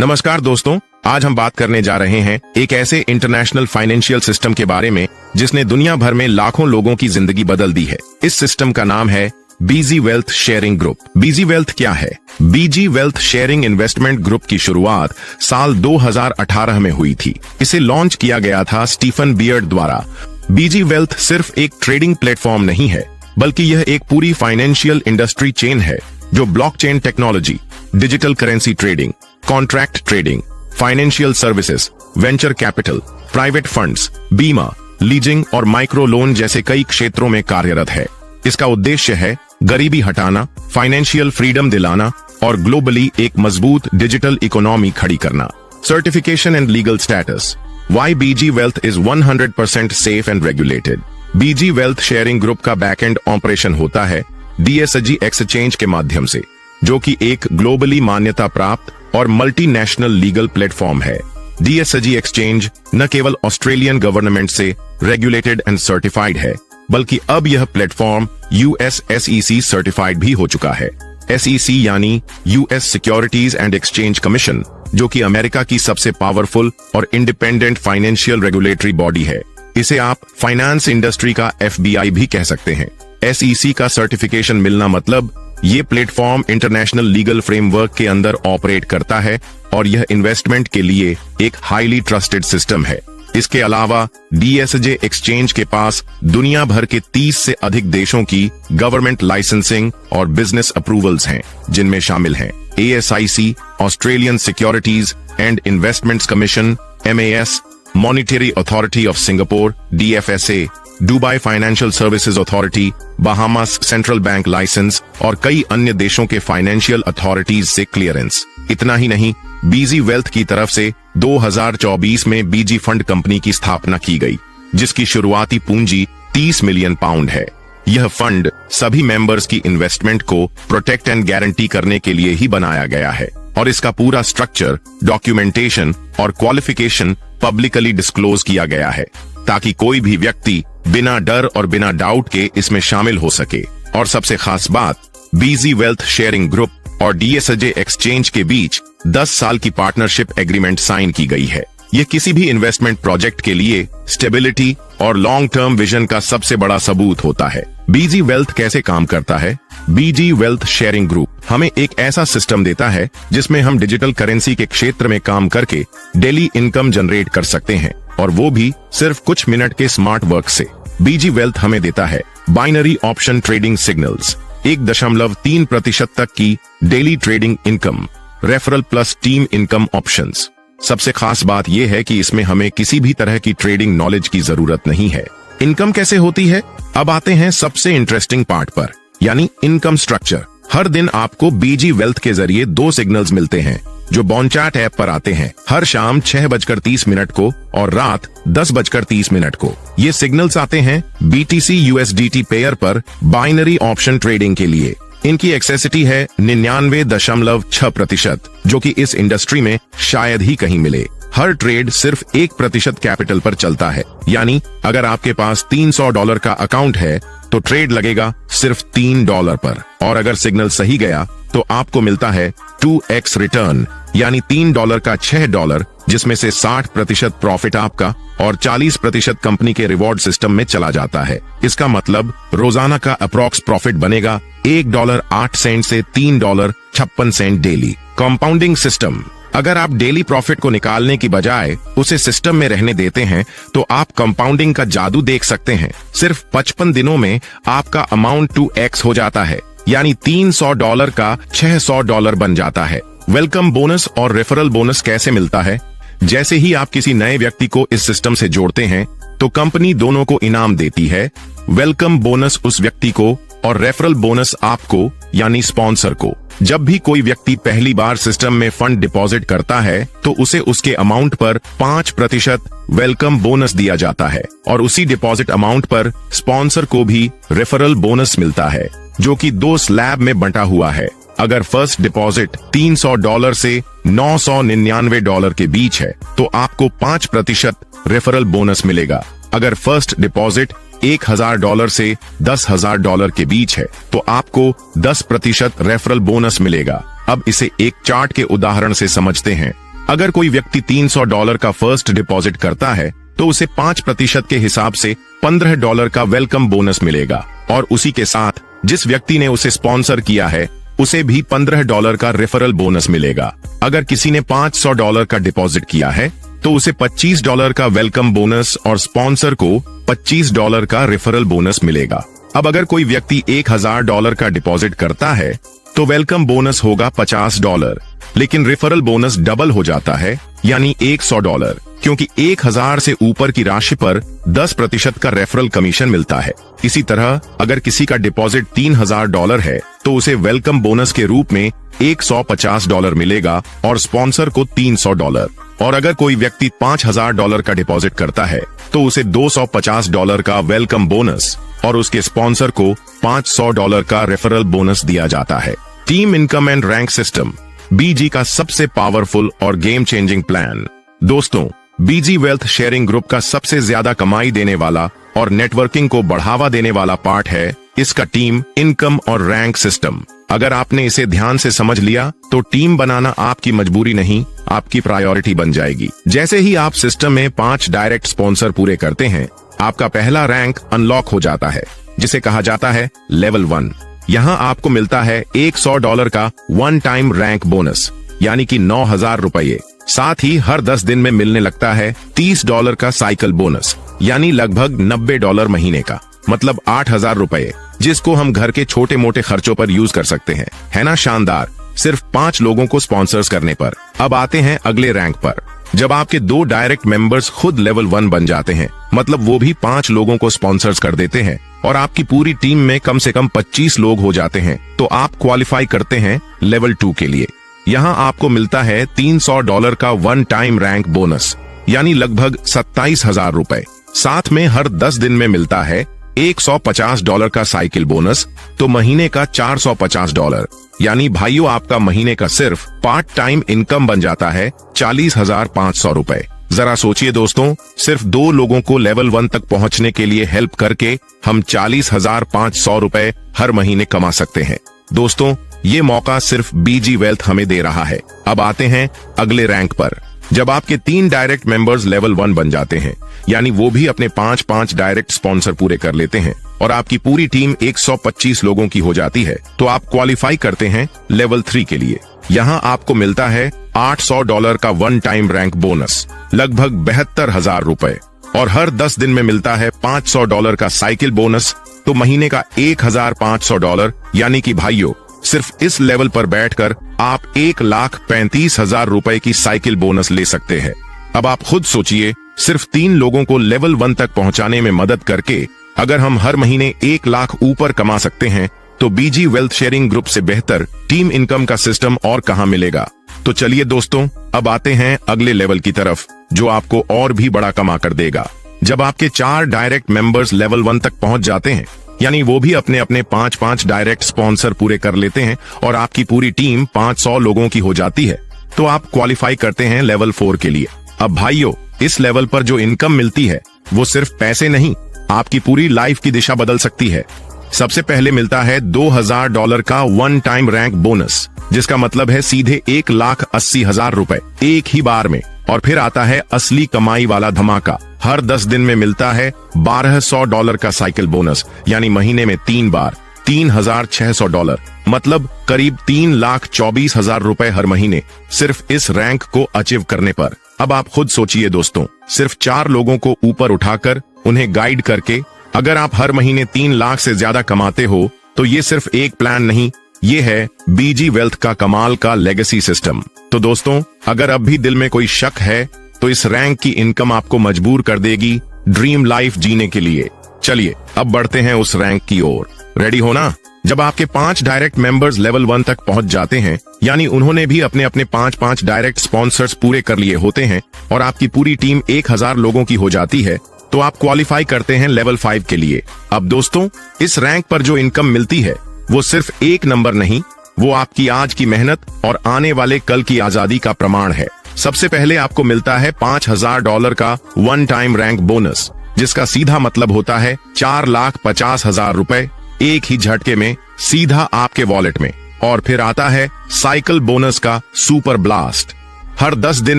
नमस्कार दोस्तों, आज हम बात करने जा रहे हैं एक ऐसे इंटरनेशनल फाइनेंशियल सिस्टम के बारे में जिसने दुनिया भर में लाखों लोगों की जिंदगी बदल दी है। इस सिस्टम का नाम है बीजी वेल्थ शेयरिंग ग्रुप। बीजी वेल्थ क्या है? बीजी वेल्थ शेयरिंग इन्वेस्टमेंट ग्रुप की शुरुआत साल 2018 में हुई थी। इसे लॉन्च किया गया था स्टीफन बियर्ड द्वारा। बीजी वेल्थ सिर्फ एक ट्रेडिंग प्लेटफॉर्म नहीं है, बल्कि यह एक पूरी फाइनेंशियल इंडस्ट्री चेन है जो blockchain technology, digital currency trading, contract trading, financial services, venture capital, private funds, बीमा, लीजिंग और माइक्रो लोन जैसे कई क्षेत्रों में कार्यरत है। इसका उद्देश्य है गरीबी हटाना, फाइनेंशियल फ्रीडम दिलाना और ग्लोबली एक मजबूत डिजिटल इकोनॉमी खड़ी करना। Certification and legal status. Why BG Wealth is 100% safe and regulated? BG Wealth sharing group का बैकएंड ऑपरेशन होता है DSG एक्सचेंज के माध्यम से, जो कि एक ग्लोबली मान्यता प्राप्त और मल्टीनेशनल लीगल प्लेटफॉर्म है। DSG एक्सचेंज न केवल ऑस्ट्रेलियन गवर्नमेंट से रेगुलेटेड एंड सर्टिफाइड है, बल्कि अब यह प्लेटफॉर्म US SEC सर्टिफाइड भी हो चुका है। SEC यानी US securities and exchange commission, जो कि अमेरिका की सबसे पावरफुल और इंडिपेंडेंट फाइनेंशियल रेगुलेटरी बॉडी है। इसे आप फाइनेंस इंडस्ट्री का FBI भी कह सकते हैं। SEC का सर्टिफिकेशन मिलना मतलब ये प्लेटफॉर्म इंटरनेशनल लीगल फ्रेमवर्क के अंदर ऑपरेट करता है और यह इन्वेस्टमेंट के लिए एक हाईली ट्रस्टेड सिस्टम है। इसके अलावा DSG एक्सचेंज के पास दुनिया भर के 30 से अधिक देशों की गवर्नमेंट लाइसेंसिंग और बिजनेस अप्रूवल्स हैं, जिनमें शामिल हैं ASIC, Australian securities and investments commission, MAS, monetary authority of Singapore, DFSA, Dubai financial services authority, Bahamas central bank licence और कई अन्य देशों के फाइनेंशियल अथॉरिटीज से क्लियरेंस। इतना ही नहीं, बीजी वेल्थ की तरफ से 2024 में बीजी फंड कंपनी की स्थापना की गई, जिसकी शुरुआती पूंजी 30 मिलियन पाउंड है। यह फंड सभी मेंबर्स की इन्वेस्टमेंट को प्रोटेक्ट एंड गारंटी करने के लिए ही बनाया गया है और इसका पूरा स्ट्रक्चर, डॉक्यूमेंटेशन और क्वालिफिकेशन पब्लिकली डिस्क्लोज किया गया है, ताकि कोई भी व्यक्ति बिना डर और बिना डाउट के इसमें शामिल हो सके। और सबसे खास बात, बीजी वेल्थ शेयरिंग ग्रुप और DSG एक्सचेंज के बीच 10 साल की पार्टनरशिप एग्रीमेंट साइन की गई है। यह किसी भी इन्वेस्टमेंट प्रोजेक्ट के लिए स्टेबिलिटी और लॉन्ग टर्म विजन का सबसे बड़ा सबूत होता है। बीजी वेल्थ कैसे काम करता है? बीजी वेल्थ शेयरिंग ग्रुप हमें एक ऐसा सिस्टम देता है जिसमें हम डिजिटल करेंसी के क्षेत्र में काम करके डेली इनकम जनरेट कर सकते हैं, और वो भी सिर्फ कुछ मिनट के स्मार्ट वर्क से। बीजी वेल्थ हमें देता है बाइनरी ऑप्शन ट्रेडिंग सिग्नल्स, 1.3% तक की daily trading income, referral plus team income options. सबसे खास बात यह है कि इसमें हमें किसी भी तरह की ट्रेडिंग नॉलेज की जरूरत नहीं है। इनकम कैसे होती है? अब आते हैं सबसे इंटरेस्टिंग पार्ट पर, यानी इनकम स्ट्रक्चर। हर दिन आपको बीजी वेल्थ के जरिए 2 सिग्नल्स मिलते हैं जो बॉन्चार्ट ऐप पर आते हैं, हर शाम 6:30 को और रात 10:30 को। ये सिग्नल्स आते हैं BTC USDT पेयर पर बाइनरी ऑप्शन ट्रेडिंग के लिए। इनकी एक्सेसिटी है 99.6%, जो कि इस इंडस्ट्री में शायद ही कहीं मिले। हर ट्रेड सिर्फ 1% कैपिटल पर चलता है, यानी अगर आपके पास $300 का अकाउंट है तो ट्रेड लगेगा सिर्फ $3 पर, और अगर सिग्नल सही गया तो आपको मिलता है 2x रिटर्न, यानी $3 का $6, जिसमें से 60% प्रॉफिट आपका और 40% कंपनी के रिवॉर्ड सिस्टम में चला जाता है। इसका मतलब रोजाना का अप्रॉक्स प्रॉफिट बनेगा $1.08 से $3.56 डेली। Compounding system. अगर आप डेली प्रॉफिट को निकालने की बजाय उसे सिस्टम में रहने देते हैं तो आप कंपाउंडिंग का जादू देख सकते हैं। सिर्फ 55 दिनों में आपका अमाउंट 2x हो जाता है, यानी $300 का $600 बन जाता है। वेलकम बोनस और रेफरल बोनस कैसे मिलता है? जैसे ही आप किसी नए व्यक्ति को इस सिस्टम से जोड़ते हैं तो कंपनी दोनों को इनाम देती है। वेलकम बोनस उस व्यक्ति को और रेफरल बोनस आपको, यानी स्पॉन्सर को। जब भी कोई व्यक्ति पहली बार सिस्टम में फंड डिपॉजिट करता है तो उसे उसके अमाउंट पर 5% वेलकम बोनस दिया जाता है, और उसी डिपॉजिट अमाउंट पर स्पॉन्सर को भी रेफरल बोनस मिलता है, जो कि 2 स्लैब में बंटा हुआ है। अगर फर्स्ट डिपॉजिट $300 से $999 के बीच है तो आपको 5% रेफरल बोनस मिलेगा। अगर फर्स्ट डिपॉजिट $1000 से $10,000 के बीच है तो आपको 10% रेफरल बोनस मिलेगा। अब इसे एक चार्ट के उदाहरण से समझते हैं। अगर कोई व्यक्ति $300 का फर्स्ट डिपॉजिट करता है तो उसे 5% के हिसाब से $15 का वेलकम बोनस मिलेगा, और उसी के साथ जिस व्यक्ति ने उसे स्पॉन्सर किया है उसे भी $15 का रेफरल बोनस मिलेगा। अगर किसी ने $500 का डिपॉजिट किया है तो उसे $25 का वेलकम बोनस और स्पॉन्सर को $25 का रेफरल बोनस मिलेगा। अब अगर कोई व्यक्ति $1000 का डिपॉजिट करता है तो वेलकम बोनस होगा $50, लेकिन रेफरल बोनस डबल हो जाता है, यानी $100, क्योंकि 1000 से ऊपर की राशि पर 10% का रेफरल कमीशन मिलता है। इसी तरह अगर किसी का डिपॉजिट $3000 है तो उसे वेलकम बोनस के रूप में $150 मिलेगा और स्पॉन्सर को $300। और अगर कोई व्यक्ति $5000 का डिपॉजिट करता है तो उसे $250 का वेलकम बोनस और उसके स्पॉन्सर को $500 का रेफरल बोनस दिया जाता है। Team income and rank system BG का सबसे पावरफुल और गेम चेंजिंग प्लान। दोस्तों, बीजी वेल्थ शेयरिंग ग्रुप का सबसे ज्यादा कमाई देने वाला और नेटवर्किंग को बढ़ावा देने वाला पार्ट है इसका टीम इनकम और रैंक सिस्टम। अगर आपने इसे ध्यान से समझ लिया तो टीम बनाना आपकी मजबूरी नहीं, आपकी प्रायोरिटी बन जाएगी। जैसे ही आप सिस्टम में 5 डायरेक्ट स्पॉन्सर पूरे करते हैं, आपका पहला रैंक अनलॉक हो जाता है, जिसे कहा जाता है लेवल 1। यहाँ आपको मिलता है $100 का वन टाइम रैंक बोनस, यानी कि ₹9000। साथ ही हर 10 दिन में मिलने लगता है $30 का साइकिल बोनस, यानी लगभग $90 महीने का, मतलब ₹8000, जिसको हम घर के छोटे मोटे खर्चों पर यूज कर सकते हैं। है ना शानदार, सिर्फ 5 लोगों को स्पॉन्सर्स करने पर। अब आते हैं अगले रैंक पर। जब आपके 2 डायरेक्ट मेंबर्स खुद लेवल 1 बन जाते हैं, मतलब वो भी 5 लोगों को स्पॉन्सर्स कर देते हैं और आपकी पूरी टीम में कम से कम 25 लोग हो जाते हैं, तो आप क्वालिफाई करते हैं लेवल 2 के लिए। यहाँ आपको मिलता है $300 का वन टाइम रैंक बोनस, यानी लगभग ₹27000। साथ में हर 10 दिन में मिलता है $150 का साइकिल बोनस, तो महीने का $450, यानी भाइयों आपका महीने का सिर्फ पार्ट टाइम इनकम बन जाता है ₹40,500। जरा सोचिए दोस्तों, सिर्फ 2 लोगों को लेवल 1 तक पहुंचने के लिए हेल्प करके हम ₹40,500 हर महीने कमा सकते हैं। दोस्तों, ये मौका सिर्फ बीजी वेल्थ हमें दे रहा है। अब आते हैं अगले रैंक पर। जब आपके 3 डायरेक्ट मेंबर्स लेवल 1 बन जाते हैं, यानी वो भी अपने 5 डायरेक्ट स्पॉन्सर पूरे कर लेते हैं और आपकी पूरी टीम 125 लोगों की हो जाती है, तो आप क्वालिफाई करते हैं लेवल 3 के लिए। यहाँ आपको मिलता है $800 का वन टाइम रैंक बोनस, लगभग ₹72,000, और हर 10 दिन में मिलता है $500 का साइकिल बोनस, तो महीने का $1,500, यानी कि भाइयों सिर्फ इस लेवल पर बैठकर आप $1,35,000 की साइकिल बोनस ले सकते हैं। अब आप खुद सोचिए, सिर्फ 3 लोगों को लेवल 1 तक पहुंचाने में मदद करके अगर हम हर महीने 1 लाख ऊपर कमा सकते हैं, तो बीजी वेल्थ शेयरिंग ग्रुप से बेहतर टीम इनकम का सिस्टम और कहां मिलेगा। तो चलिए दोस्तों, अब आते हैं अगले लेवल की तरफ, जो आपको और भी बड़ा कमा कर देगा। जब आपके 4 डायरेक्ट मेंबर्स लेवल 1 तक पहुंच जाते हैं, यानी वो भी अपने अपने 5 डायरेक्ट स्पॉन्सर पूरे कर लेते हैं और आपकी पूरी टीम 500 लोगों की हो जाती है, तो आप क्वालिफाई करते हैं लेवल 4 के लिए। अब भाइयों, इस लेवल पर जो इनकम मिलती है वो सिर्फ पैसे नहीं, आपकी पूरी लाइफ की दिशा बदल सकती है। सबसे पहले मिलता है $2000 का वन टाइम रैंक बोनस, जिसका मतलब है सीधे $1,80,000 एक ही बार में। और फिर आता है असली कमाई वाला धमाका। हर 10 दिन में मिलता है $1200 का साइकिल बोनस, यानी महीने में 3 बार $3,600, मतलब करीब $3,24,000 हर महीने, सिर्फ इस रैंक को अचीव करने पर। अब आप खुद सोचिए दोस्तों, सिर्फ 4 लोगों को ऊपर उठाकर उन्हें गाइड करके अगर आप हर महीने 3 लाख से ज्यादा कमाते हो, तो ये सिर्फ एक प्लान नहीं, ये है बीजी वेल्थ का कमाल का लेगेसी सिस्टम। तो दोस्तों, अगर अब भी दिल में कोई शक है तो इस रैंक की इनकम आपको मजबूर कर देगी ड्रीम लाइफ जीने के लिए। चलिए अब बढ़ते हैं उस रैंक की ओर। रेडी हो ना? जब आपके 5 डायरेक्ट मेंबर्स लेवल 1 तक पहुंच जाते हैं, यानी उन्होंने भी अपने अपने 5 डायरेक्ट स्पॉन्सर्स पूरे कर लिए होते हैं और आपकी पूरी टीम 1000 लोगों की हो जाती है, तो आप क्वालिफाई करते हैं लेवल 5 के लिए। अब दोस्तों, इस रैंक पर जो इनकम मिलती है वो सिर्फ एक नंबर नहीं, वो आपकी आज की मेहनत और आने वाले कल की आजादी का प्रमाण है। सबसे पहले आपको मिलता है $5000 का वन टाइम रैंक बोनस, जिसका सीधा मतलब होता है $4,50,000 एक ही झटके में सीधा आपके वॉलेट में। और फिर आता है साइकिल बोनस का सुपर ब्लास्ट। हर 10 दिन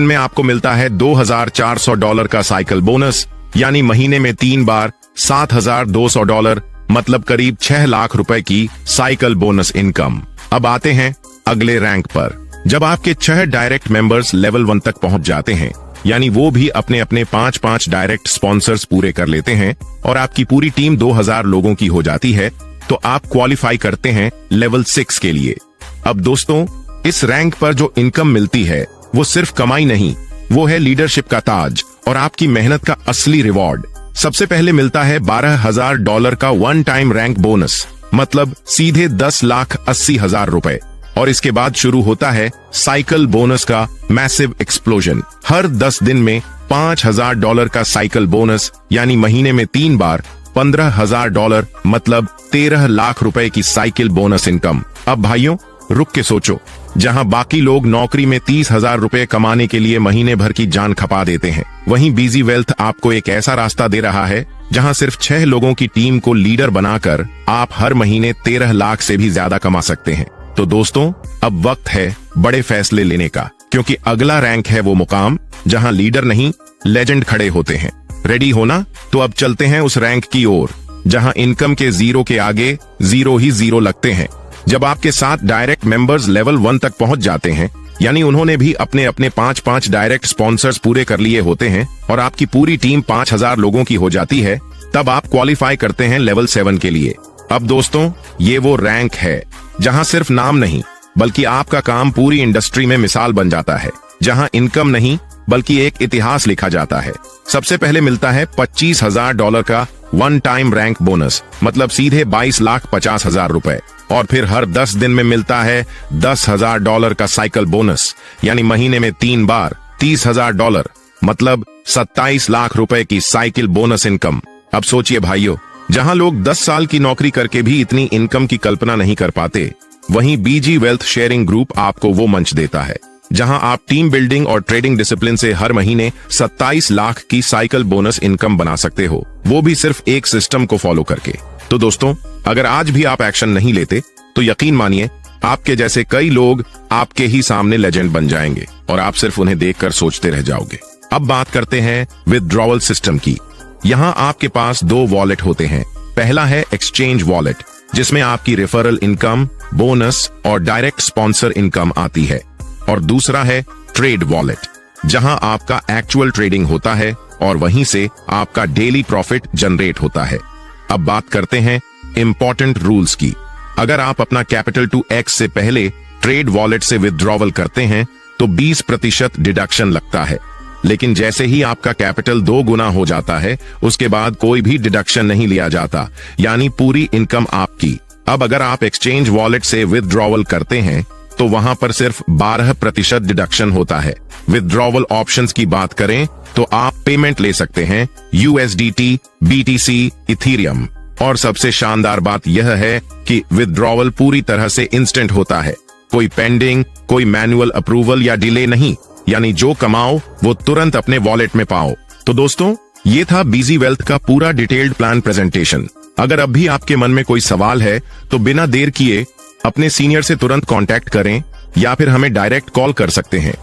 में आपको मिलता है $2,400 का साइकिल बोनस, यानी महीने में 3 बार $7,200, मतलब करीब 6 लाख रुपए की साइकिल बोनस इनकम। अब आते हैं अगले रैंक पर। जब आपके 6 डायरेक्ट मेंबर्स लेवल 1 तक पहुंच जाते हैं, यानी वो भी अपने अपने 5-5 डायरेक्ट स्पॉन्सर्स पूरे कर लेते हैं और आपकी पूरी टीम 2000 लोगों की हो जाती है, तो आप क्वालिफाई करते हैं लेवल 6 के लिए। अब दोस्तों, इस रैंक पर जो इनकम मिलती है वो सिर्फ कमाई नहीं, वो है लीडरशिप का ताज और आपकी मेहनत का असली रिवॉर्ड। सबसे पहले मिलता है $12,000 का वन टाइम रैंक बोनस, मतलब सीधे 10,80,000 रुपए। और इसके बाद शुरू होता है साइकिल बोनस का मैसिव एक्सप्लोजन। हर 10 दिन में $5,000 का साइकिल बोनस, यानी महीने में 3 बार $15,000, मतलब 13 लाख रुपए की साइकिल बोनस इनकम। अब भाइयों, रुक के सोचो, जहां बाकी लोग नौकरी में 30,000 रुपए कमाने के लिए महीने भर की जान खपा देते हैं, वहीं बीजी वेल्थ आपको एक ऐसा रास्ता दे रहा है जहां सिर्फ 6 लोगों की टीम को लीडर बनाकर आप हर महीने 13 लाख से भी ज्यादा कमा सकते हैं। तो दोस्तों, अब वक्त है बड़े फैसले लेने का, क्योंकि अगला रैंक है वो मुकाम जहां लीडर नहीं, लेजेंड खड़े होते हैं। रेडी हो ना? तो अब चलते हैं उस रैंक की ओर जहां इनकम के 0 के आगे 0 ही 0 लगते हैं। जब आपके 7 डायरेक्ट मेंबर्स लेवल 1 तक पहुंच जाते हैं, यानी उन्होंने भी अपने अपने 5-5 डायरेक्ट स्पॉन्सर्स पूरे कर लिए होते हैं और आपकी पूरी टीम 5,000 लोगों की हो जाती है, तब आप क्वालिफाई करते हैं लेवल 7 के लिए। अब दोस्तों, ये वो रैंक है जहां सिर्फ नाम नहीं, बल्कि आपका काम पूरी इंडस्ट्री में मिसाल बन जाता है, जहां इनकम नहीं बल्कि एक इतिहास लिखा जाता है। सबसे पहले मिलता है $25,000 का वन टाइम रैंक बोनस, मतलब सीधे 22,50,000 रुपए। और फिर हर 10 दिन में मिलता है $10,000 का साइकिल बोनस, यानी महीने में 3 बार $30,000, मतलब 27 लाख रुपए की साइकिल बोनस इनकम। अब सोचिए भाइयों, जहां लोग 10 साल की नौकरी करके भी इतनी इनकम की कल्पना नहीं कर पाते, वहीं बीजी वेल्थ शेयरिंग ग्रुप आपको वो मंच देता है जहां आप टीम बिल्डिंग और ट्रेडिंग डिसिप्लिन से हर महीने 27 लाख की साइकिल बोनस इनकम बना सकते हो, वो भी सिर्फ एक सिस्टम को फॉलो करके। तो दोस्तों, अगर आज भी आप एक्शन नहीं लेते, तो यकीन मानिए आपके जैसे कई लोग आपके ही सामने लेजेंड बन जाएंगे और आप सिर्फ उन्हें देखकर सोचते रह जाओगे। अब बात करते हैं विथड्रॉवल सिस्टम की। यहाँ आपके पास 2 वॉलेट होते हैं। पहला है एक्सचेंज वॉलेट, जिसमें आपकी रेफरल इनकम, बोनस और डायरेक्ट स्पॉन्सर इनकम आती है, और दूसरा है ट्रेड वॉलेट, जहां आपका एक्चुअल ट्रेडिंग होता है और वहीं से आपका डेली प्रॉफिट जनरेट होता है। अब बात करते हैं इंपॉर्टेंट रूल्स की। अगर आप अपना कैपिटल टू एक्स से पहले ट्रेड वॉलेट से विथड्रॉवल करते हैं तो 20% डिडक्शन लगता है, लेकिन जैसे ही आपका कैपिटल 2 गुना हो जाता है, उसके बाद कोई भी डिडक्शन नहीं लिया जाता, यानी पूरी इनकम आपकी। अब अगर आप एक्सचेंज वॉलेट से विथड्रॉवल करते हैं तो वहां पर सिर्फ 12% डिडक्शन होता है। विथड्रॉवल ऑप्शंस की बात करें तो आप पेमेंट ले सकते हैं USDT, BTC, इथीरियम, और सबसे शानदार बात यह है कि विथड्रॉवल पूरी तरह से इंस्टेंट होता है। कोई पेंडिंग, कोई मैनुअल अप्रूवल या डिले नहीं, यानी जो कमाओ वो तुरंत अपने वॉलेट में पाओ। तो दोस्तों, ये था बीजी वेल्थ का पूरा डिटेल्ड प्लान प्रेजेंटेशन। अगर अब भी आपके मन में कोई सवाल है तो बिना देर किए अपने सीनियर से तुरंत कांटेक्ट करें या फिर हमें डायरेक्ट कॉल कर सकते हैं।